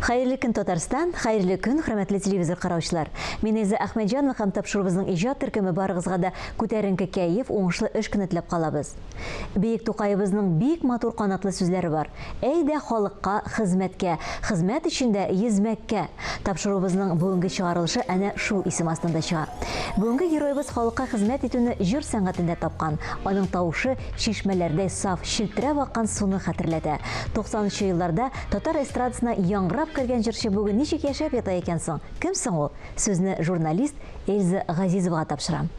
Хайырлы көн Татарстан, хайырлы көн, хөрмәтле телевизор караучылар. Мин Иза Әхмәтҗанова һәм тапшырыбызның иҗат төркеме барыгызга да күтәренке кәеф, уңышлы эш көне теләп калабыз. Бөек Тукаебызның бик матур канатлы сүзләре бар. Әйдә халыкка хезмәткә, хезмәт өчендә йөзмәккә. Тапшырыбызның бүгенге чыгарылышы әнә шул исем астында чыга. Бүгенге героебыз халыкка хезмәт итүне җыр сәнгатендә тапкан. Аның тавышы чишмәләрдә саф, челтерәп аккан суны хәтерләтә. 90-нчы елларда татар эстрадасына яңгырап кергән җырчы бүген ничек яшәп ята икән соң? Кем соң ул? Сүзне журналист Эльза Газизовага тапшырам.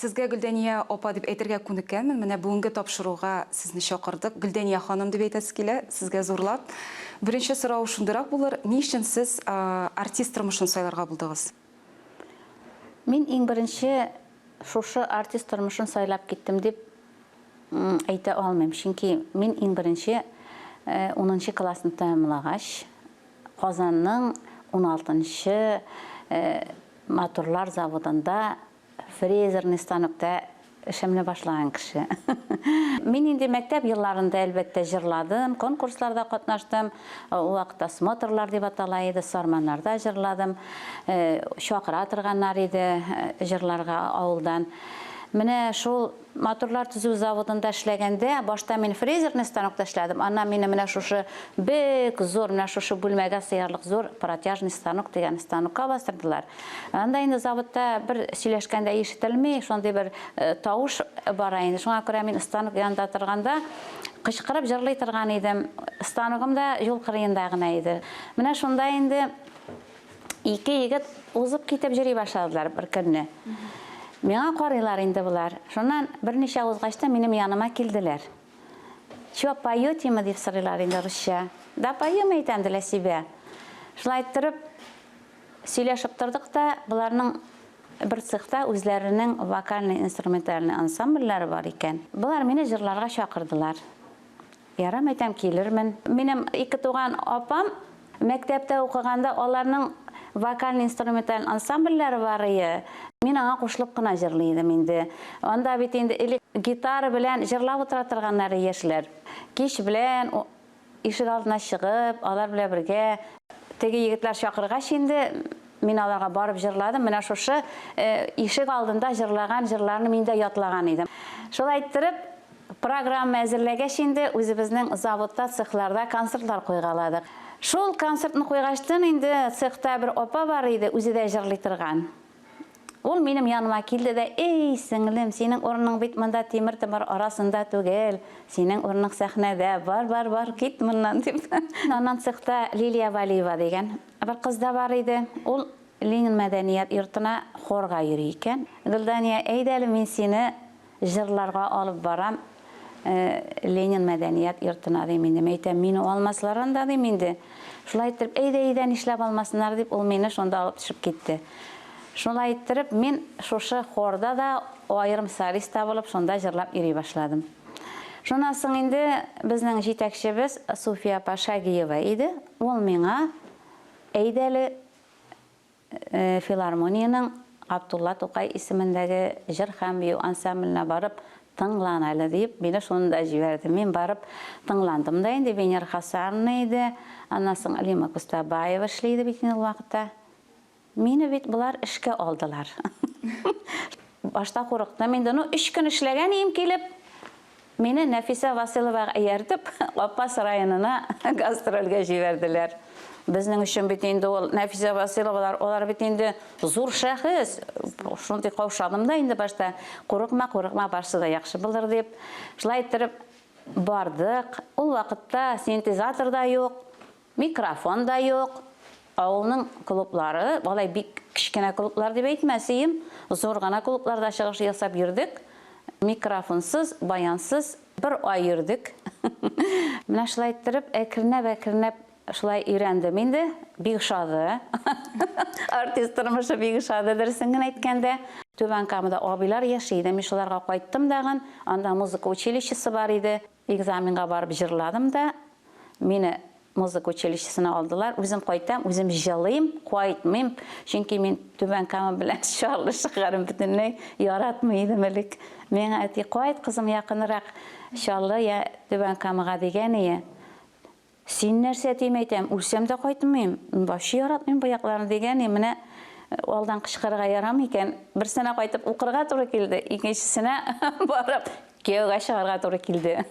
Сезгә Гөлдәния апа дип әйтергә күнеккәнмен. Менә бүгенге тапшыруга сезне чакырдык. Гөлдәния ханым дип әйтәсе килә, сезгә зурлап. Беренче сорау шундырак булыр. Ни өчен сез артист тормышын сайларга булдыгыз? Мин иң беренче шушы артист тормышын сайлап киттем дип әйтә алмыйм. Чөнки мин иң беренче 10-нчы классны тәмамлагач, Казанның 16-нчы моторлар заводында фрезерный станокта эшләмне башлаган кеше. Мин инде мәктәп елларында әлбәттә җырладым, конкурсларда катнаштым. Ул вакытта смотрлар дип атала иде, сарманнарда җырладым. Шакыра торганнар иде җырларга авылдан. Менә шул моторлар төзү заводында эшләгәндә, башта мин фрезерный станокта эшләдем. Аннан мине менә шушы бик зур, менә шушы бүлмәгә сыярлык зур протяжный станок дигән станокка бастырдылар. Анда инде заводта бер сөйләшкәндә ишетелми, шундый бер тавыш бара инде. Шуңа күрә мин станок янында торганда кычкырып җырлый торган идем. Станогым да юл кырыенда гына иде. Менә шунда инде ике егет узып китеп йөри башладылар бер көнне. Миңа карыйлар инде булар. Шуннан берничә узгачта минем яныма килделәр. "Чё поёте мы?" дип сорыйлар инде русча. "Да поем әйтәм для себя." Шулай торып сөйләшеп тордык та, буларның бер цехта үзләренең вокальный инструментальный ансамбльләре бар икән. Булар мине җырларга чакырдылар. Ярам әйтәм килермен. Минем ике туган апам мәктәптә укыганда аларның вокальный инструментальный ансамбльләре бар иде. Мин аңа кушылып кына җырлый идем инде. Анда бит инде гитара белән җырлап утыра торганнары яшьләр. Кич белән ишек алдына чыгып, алар белән бергә теге егетләр чакыргач инде мин аларга барып җырладым. Менә шушы ишек алдында җырлаган җырларны мин дә ятлаган идем. Шулай итеп программа әзерләгәч инде үзебезнең заводта, цехларда концертлар куйгаладык. Шул концертны куйгачтан инде цехта бер апа бар иде, үзе дә җырлый торган. Ул минем яныма килде дә: "Эй, сеңлем, синең урының бит монда тимер тимер арасында түгел. Синең урының сәхнәдә. Бар, кит моннан" дип. Аннан цехта Лилия Валиева дигән бер кыз да бар иде. Ул Ленин мәдәният йортына хорга йөри икән. "Гөлдәния, әйдәле мин сине җырларга алып барам. Ленин мәдәният йортына" дим инде. Әйтәм, "Мине алмаслар анда" дим инде. Шулай итеп, "Әйдә, нишләп алмасыннар" дип, ул мине шунда алып төшеп китте. Шулай итеп, мин шушы хорда да аерым солиста булып, шунда җырлап йөри башладым. Шуннан соң инде безнең җитәкчебез Суфия Пашагиева иде. Ул миңа "Әйдәле филармонияның Абдулла Тукай исемендәге җыр һәм бию ансамбленә барып тыңлан әле" дип, мине шунда җибәрде. Мин барып тыңландым да инде. Венер Хасановна иде, аннан соң Алима Кустабаева эшли иде бит ул вакытта. Мине бит булар эшкә алдылар. Башта курыктым инде. 3 көн эшләгән идем килеп, мине Нәфисә Василовага ияртеп, Апас районына гастрольгә җибәрделәр. Безнең өчен бит инде ул Нәфисә Василовалар, алар бит инде зур шәхес. Шундый каушадым да инде башта. Курыкма, барсы да яхшы булыр дип. Шулай итеп бардык. Ул вакытта синтезатор да юк, микрофон да юк. Авылның клублары, алай бик кичкенә клублар дип әйтмәсем, зур гына клубларда чыгыш ясап йөрдек. Микрофонсыз, баянсыз бер ай йөрдек. Менә шулай итеп, әкренәп шулай өйрәндем инде. Бик шады. Артист тормышы бик шады дөресен генә әйткәндә. Төбән Камада абилар яшейді. Мен шуларга кайттым дагын. Анда музыка училищесі бар иде. Экзаменга барып җырладым да. Мені музыка училищесіне алдылар. Үзім қайтам, үзім жылайым, қайтмайым. Чөнки мен Төбән Кама белән шарлы шығарым бүтінлей яратмайдым элек. Мен әйти, қайт қызым якынырақ шарлы я Төбән Камаға деген ие. Син нәрсә тимәйтәм, үлсәм дә кайтмыйм. Башы яратмыйм баякларны деген ие. Менә алдан кычкырырга ярамый икән. Берсенә кайтып укырга туры килде, икенчесенә барып кияүгә чыгарга туры килде.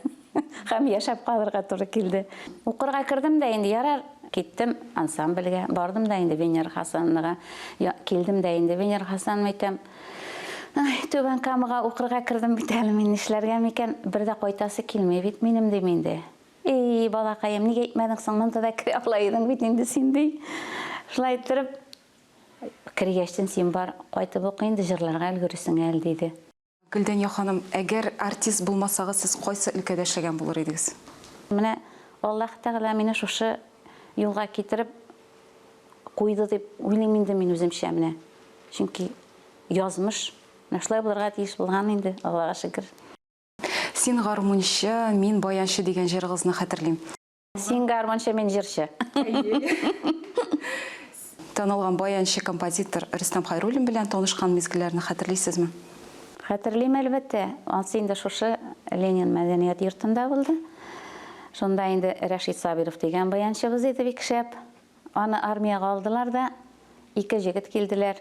Һәм яшәп калырга туры килде. Укырга кирдем дә инде ярар, киттем ансамбльгә, бардым да инде Венер Хасанга, килдем дә инде Венер Хасан әйтәм. Төбән Камага укырга кирдем бит әле мин нишләргә микән? Бер дә кайтасы килмәй бит минем ди миндә. Эй, балакаем, нигә әйтмәдең соң, монда да кире алайдың бит инде син ди. Шулай итеп киргәчтән син бар, кайтып укый инде җырларга өлгерсең әле диде. Гөлдәния ханым, әгәр артист булмасагыз, сез кайсы өлкәдә эшләгән булыр идегез? Менә Аллаһ Тәгалә мине шушы юлга китереп куйды дип уйлыйм инде мин үземчә менә. Чөнки язмыш, менә шулай булырга тиеш булган инде, Аллаһка шөкер. Син гармунчы, мин баянчы дигән җырыгызны хәтерлим. Син гармончы, мен җырчы. Танылган баянчы композитор Рөстәм Хайруллин белән танышкан мизгелләрне хәтерлисезме? Хәтерлим әлбәттә. Ансы инде шушы Ленин мәдәният йортында булды. Шунда инде Рәшид Сабиров дигән баянчыбыз иде бик шәп. Аны армияга алдылар да, ике җегет килделәр.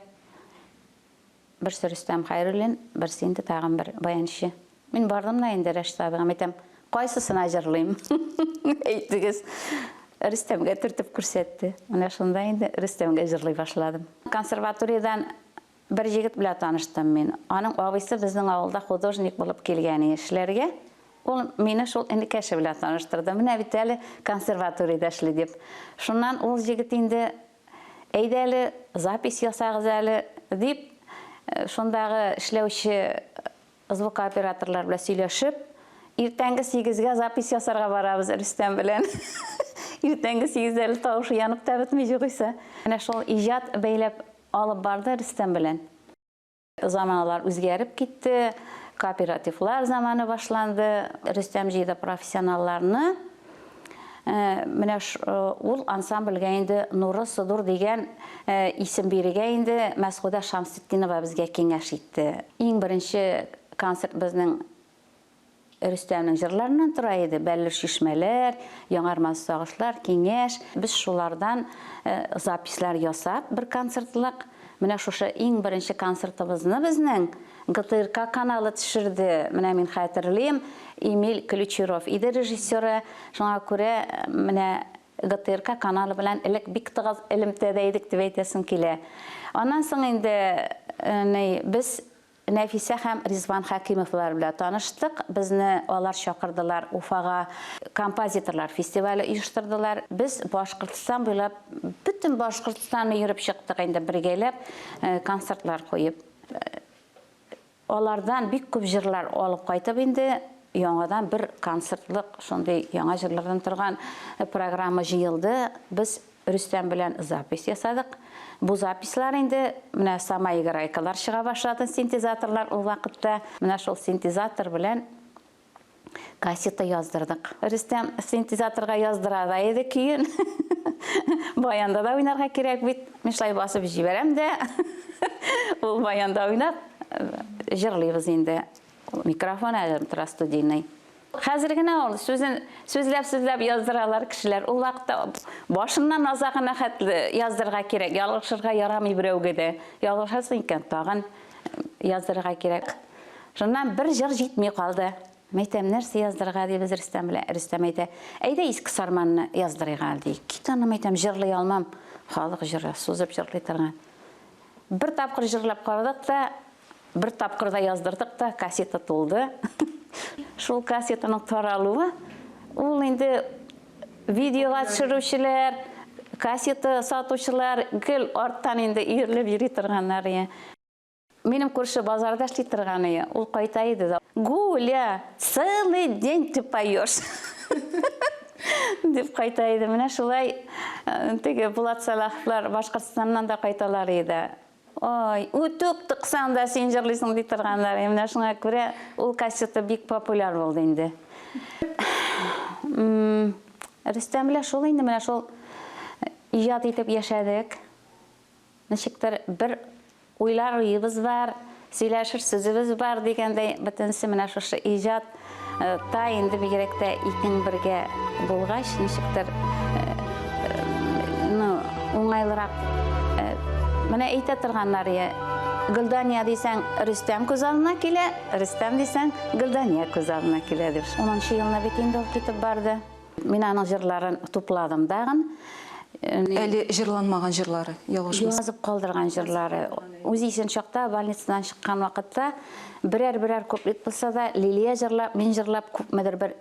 Берсе Рөстәм Хайруллин, берсе инде тагын бер баянчы. Мин бардым да инде Рәшид абыга әйтәм, кайсысына җырлыйм? Әйтегез. Рөстәмгә төртеп күрсәтте. Менә шунда инде Рөстәмгә җырлый башладым. Консерваториядан bir җегет белән таныштым мин. Аның абыйсы безнең авылда художник булып килгән эшләргә. Ул мине шул энекәше белән таныштырды. Менә бит әле консерваториядә эшли дип. Шуннан ул җегет инде әйдә әле запись ясагыз әле дип, шундагы эшләүче звукооператорлар белән сөйләшеп, иртәнге 8-гә запись ясарга барабыз Рөстәм белән. Иртәнге 8-дә тавышы янып та бетми югыйса. Менә шул иҗат бәйләп алып барды Рөстәм белән. Заманлар үзгәреп китте, кооперативлар заманы башланды. Рөстәм җыйды профессионалларны. Менә ул ансамбльгә инде Нуры Судур дигән исем бирергә инде Мәсгудә Шамсетдинова безгә киңәш итте. Иң беренче концерт безнең Рөстәмнең җырларыннан тора иде. Бәлләр шишмәләр, яңармас сагышлар, киңәш. Без шулардан запислар ясап, бер концертлык. Менә шушы иң беренче концертыбызны безнең ГТРК каналы төшерде. Менә мин хәтерлим, Эмиль Ключеров иде режиссеры. Шуңа күрә менә ГТРК каналы белән элек бик тыгыз элемтәдә идек дип әйтәсем килә. Аннан соң инде без Нәфисә һәм Ризван Хәкимовлар белән таныштык. Безне алар чакырдылар Уфага, композиторлар фестивале оештырдылар. Без Башкортстан буйлап, бөтен Башкортстанны йөреп чыктык инде бергәләп, концертлар куеп. Алардан бик күп җырлар алып кайтып инде яңадан бер концертлык, шундый яңа җырлардан торган программа җыелды. Без Рөстәм белән запись ясадык. Бу запислар инде менә сама играйкалар чыга башлады, синтезаторлар ул вакытта. Менә шул синтезатор белән кассета яздырдык. Рөстәм синтезаторга яздыра да иде көен. Баянда да уйнарга кирәк бит. Мин шулай басып җибәрәм дә. Ул баянда уйнап җырлыйбыз инде. Микрофон әлем тора студийный. Хәзер генә ул сүзләп яздыралар кешеләр. Ул вакытта башыннан азагына хәтле яздырга кирәк. Ялгышырга ярамый берәүгә дә. Ялгышасың икән тагын яздырга кирәк. Шуннан бер җыр җитми калды. Мәйтәм нәрсә яздырга дип Рөстәм әйтә. Әйдә иске сарманны яздырыйга ди. Китаны мәйтәм җырлый алмам. Халык җыры сузып җырлый торган. Бер тапкыр җырлап кардык та, бер тапкыр да яздырдык та, кассета тулды. Шул кассетаның таралуы, ул инде видеоға төшерүчеләр, кассета сатучылар гел арттан инде ирлеп йөри торганнар. Минем күрше базарда эшли торган ие. Ул кайта иде. Гуля, целый день ты поешь. Дип кайта иде. Менә шулай теге Булат Салаховлар Башкортстаннан да кайталар иде. Ой, үтүк тықсаң да сен жырлайсың дей тұрғандар. Еміне шыңа көре, ол кассета бик популяр болды енді. Рүстем біле шол енді, міне шол ижад етіп яшадық. Нешіктір бір ойлар ойыбыз бар, сөйләшір сөзіміз бар дегендей бітінсі міне шошы ижад та енді бігеректі икен бірге болғаш, нешіктір оңайлырақ. Міне әйті тұрғанлар Гүлдания дейсен Рүстем көз алдына келе, Рүстем дейсен Гүлдания көз алдына келе деп. 10-шы жылына бетінде ол кетіп барды. Мен аның жырларын топладым дағын. Әлі жырланмаған жырлары, Жазып қалдырған жырлары. Өз есен шақта, больницадан шыққан уақытта бірер көплет болса да, Лилия жырлап, мен жырлап, көпмедір бір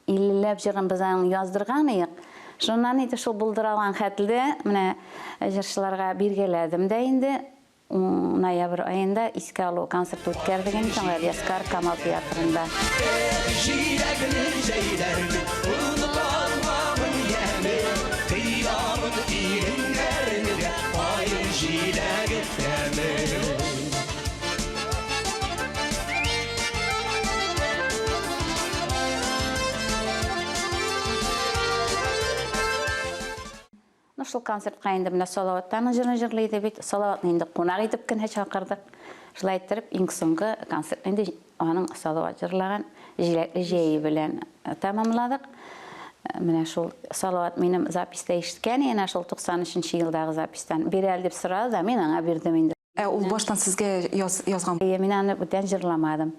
илілеп жырын біздің яздырған ең. Шонан еті шол бұлдыралған қәтілді, міне жыршыларға бергеледім де енді, ноябрь айында еске алу концерт өткердіген екен, Яскар Камал театрында. Шул концертқа енді міне Салауаттан жырын жырлайды бет. Салауаттың енді қонақ етіп кіне шақырдық. Жылай тұрып, ең соңғы концерт. Енді оның Салауат жырлаған жейі білен тамамладық. Міне шул Салауат менің записті ештікен, ена шул 93-ші жылдағы запистен берел деп сұрады, мен аңа бердім енді. Ол баштан сізге yazған? Мен аны бұдан жырламадым.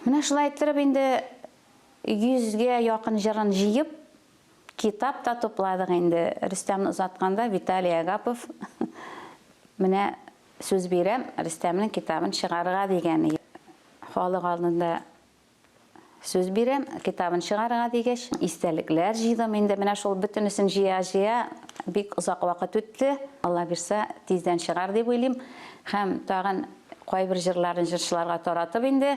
Міне шулай тұрып енді 100-ге яқын жырын жиып, китап та топладық енді. Рүстемні ұзатқанда Виталий Агапов міне сөз берем, Рүстемнің китабын шығарға дегені. Халық алдында сөз берем, китабын шығарға дегеш. Истеліклер жидым енді. Міне шол бүтінісін жия-жия бек ұзақ уақыт өтті. Алла берсе тезден шығар деп ойлайым. Хәм тағын қой бір жырларын жыршыларға таратып енді.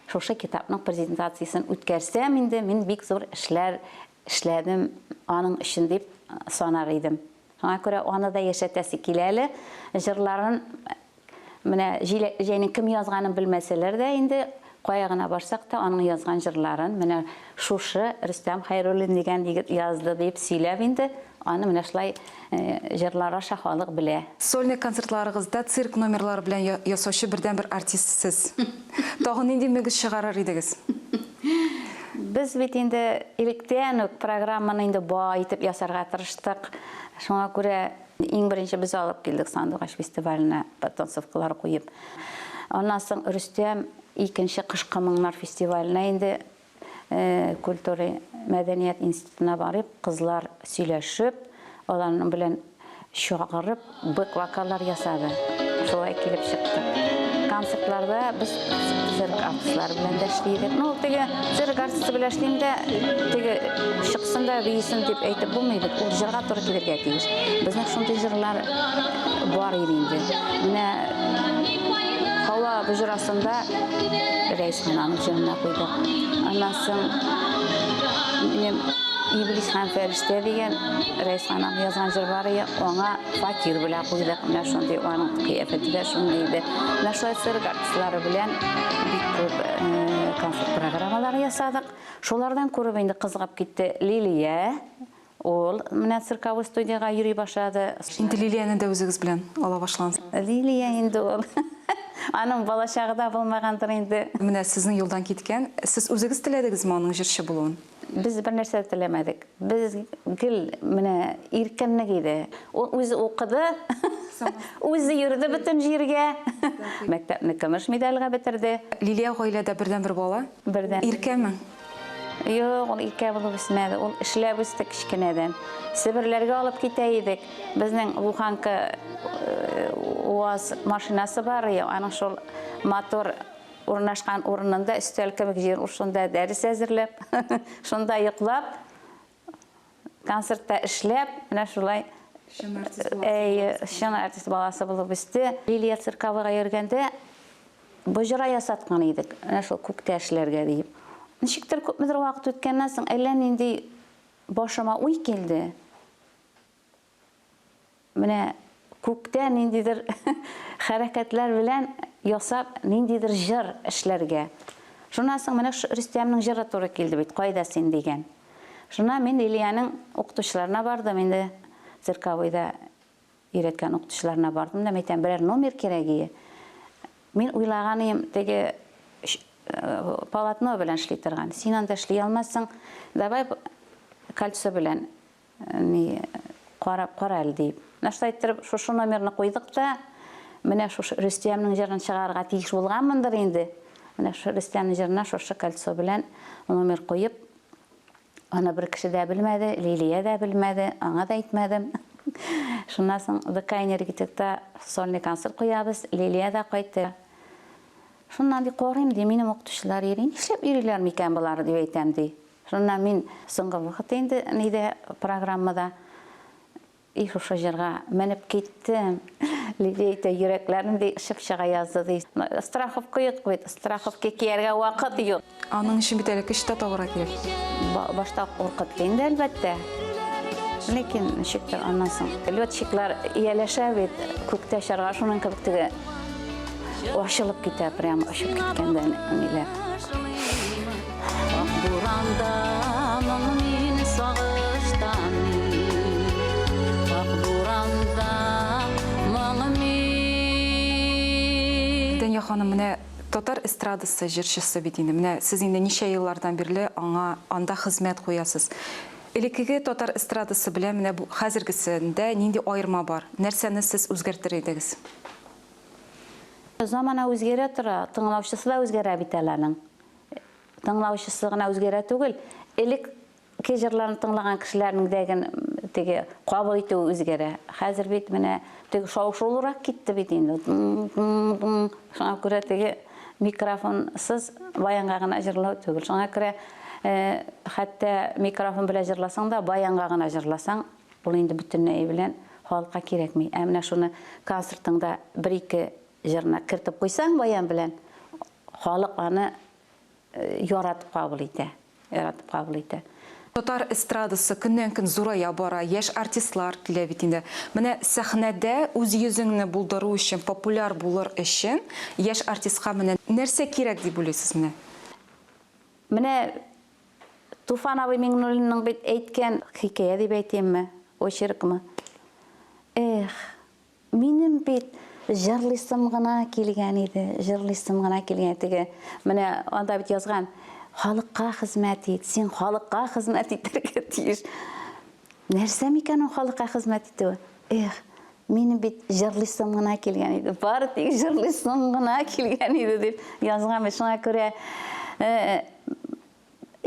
Шошы китапның презентациясын өткерсем енді мен бек зор ішләдім аның үшін деп санар едім. Соңа көре оны да ешетесі келелі. Жырларын жәйінің кім yazғанын білмәселер де енді қойағына барсақ та оның yazған жырларын шушы Рүстем Хайруллин деген егіт yazды деп сөйлеп енді аны шылай жырлары шақалық біле. Сольный концертларыңызда цирк номерлары білен ясаушы бірден бір артистсіз. Тағын енді мегіз шығарар едіңіз? Біз бет енді еліктен программаны енді байытып ясарға тырыштық. Шоңа көре ең бірінші біз алып келдік Сандуғаш фестиваліне танцовкалар қойып. Онан соң Рүстем екінші қышқы мыңнар фестиваліне енді культура мәдениет институтына барып, қызлар сөйлешіп, оларның білен шоғырып, бұк вокалдар ясады. Солай келіп шықты. Концертларда біз цирк артистлары білен дәшлейдік. Теге цирк артисті білен әшлеймді, теге шықсында бейсін деп әйтіп болмайды. Ол жырға тұры келерге тегіз. Біздің шынты жырлар бар ерейді. Хауа бұжырасында Рейсхананың жырына қойдық. Аннасын İblis һәм фәрештә деген Рәйсханың язған жыр бар еді, оңа факир біле қойдық. Менә шондай оның қияфеті де шондайды. Менә шулай цирк артистлары белән бик күп концерт программалары ясадық. Шулардан көріп енді қызығып кетті Лилия. Ол менә цирковой студияға йөри башлады. Енді Лилияны да өзіңіз білен ала башлаңыз. Лилия енді ол аның балашағы да болмағандыр енді. Менә сіздің елдан кеткен, сіз өзіңіз тіледіңіз ме оның жыршы болуын? Biz bir нәрсе тілемедік. Біз гіл еркінлік еді. Ол өзі оқыды, өзі ерді бүтін жерге. Мәктәпні күміш медалға бітірді. Лилия ғойлада бірден бір бала? Бірден. Еркеме? Жоқ, ол ерке болып өсмеді. Ол ішлеп өсті кішкенеден. Сібірлерге алып кете едік. Біздің Луханка УАЗ машинасы бар. Аның шол мотор орнашқан орнында үстел кімік жер ұшында дәріс әзірлеп, шында йықлап, концертта ішлеп, мына шулай шын артист баласы болып өсті. Лилия цирковыға ергенде бұжыра ясатқан едік, мына шул көкте әшілерге дейіп. Нешіктір көп мүдір уақыт өткеннен соң әлен енді башыма ой келді. Міне күктә ниндидер хәрәкәтләр белән ясап, ниндидер җыр эшләргә. Шуннан соң менә Рөстәмнең җыры туры килде бит, кайда син дигән. Шуннан мин Илияның укытучыларына бардым, инде цирковойда өйрәткән укытучыларына бардым да, әйтәм, берәр номер кирәк. Мин уйлаганым, теге полотно белән эшли торган. Син анда эшли алмассың, давай кольцо белән карап әле дип. Нәрсә әйттереп, шушы номерны куйдык та, менә шушы Рөстәмнең җырын чыгарга тиеш булганмындыр инде. Менә шушы Рөстәмнең җырына шушы кольцо белән номер куеп, аны бер кеше дә белмәде, Лилия дә белмәде, аңа да әйтмәдем. Шуннан соң ВК Энергетикта сольный концерт куябыз, Лилия да кайтты. Шуннан ди корыйм ди, минем укытучылар йөрин, нишләп йөриләр микән булар дип әйтәм ди. Шуннан мин соңгы вакыт инде ниде программада шушы җырга менеп киттем. Лилия әйтә, йөрәкләрем ди ышып чыга язды ди. Страховка юк бит, страховка кияргә вакыт юк. Аның өчен бит әле кешедә табыра кирәк. Башта куркытты инде әлбәттә. Ләкин ничектер аннан соң летчиклар ияләшә бит, күктә чарга шуның кебек теге ачылып китә, прямо ачып киткәндә ниләр. Буранда мин сагыштан, буранда мин. Дөнья ханым, менә татар эстрадасы җырчысы бит инде. Менә сез инде ничә еллардан бирле анда хезмәт куясыз. Элеккеге татар эстрадасы белән менә бу хәзергесендә нинди аерма бар? Нәрсәне сез үзгәртер идегез? Замана үзгәрә тора, тыңлаучысы да үзгәрә бит әләнең. Тыңлаучысы гына үзгәрә түгел, элекке җырларны тыңлаган кешеләрнең дәген теге кабул итү үзгәрә. Хәзер бит менә теге шау-шулырак китте бит инде. Шуңа күрә теге микрофонсыз баянга гына җырлау түгел. Шуңа күрә хәтта микрофон белән җырласаң да, баянга гына җырласаң, ул инде бөтенләй белән халыкка кирәкми. Ә менә шуны концертыңда бер-ике җырны кертеп куйсаң баян белән, халык аны яратып кабул итә. Татар эстрадасы көннән-көн зурая бара, яшь артистлар килә бит инде. Менә сәхнәдә үз йөзеңне булдыру өчен, популяр булыр өчен, яшь артистка менә нәрсә кирәк дип уйлыйсыз менә? Менә Туфан абый Миңнуллинның бит әйткән хикәя дип әйтәмме, очеркмы? Минем бит җырлыйсым гына килгән иде, теге. Менә анда бит язган, халыкка хезмәт ит, син халыкка хезмәт итәргә тиеш. Нәрсә микән ул халыкка хезмәт итү? Минем бит җырлыйсым гына килгән иде, бары тик җырлыйсым гына килгән иде дип язган. Шуңа күрә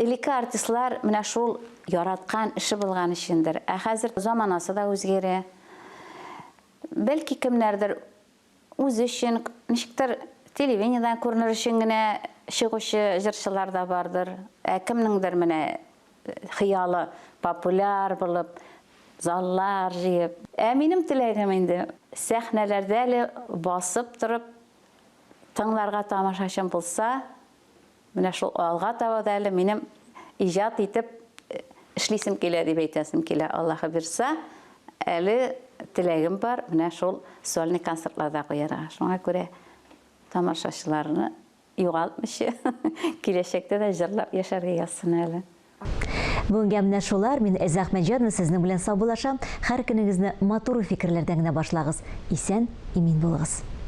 элекке артистлар менә шул яраткан эше булган өчендер. Ә хәзер заманасы да үзгәрә. Бәлки кемнәрдер үзе өчен, ничектер телевидениедан күренер өчен генә чыгучы җырчылар да бардыр. Ә кемнеңдер менә хыялы популяр булып, заллар җыеп. Ә минем теләгем инде сәхнәләрдә әле басып торып тыңларга тамашачым булса, менә шул алга таба да әле минем иҗат итеп эшлисем килә дип әйтәсем килә. Аллаһы бирсә, әле теләгем бар, менә шул сольный концертларда куярга. Шуңа күрә тамашачыларны югалтмыйча киләчәктә дә җырлап яшәргә язсын әле. Бүгенге менә шулар, мин Әза Әхмәтҗанова сезнең белән саубуллашам. Һәр көнегезне матур фикерләрдән генә башлагыз. Исән, имин булыгыз.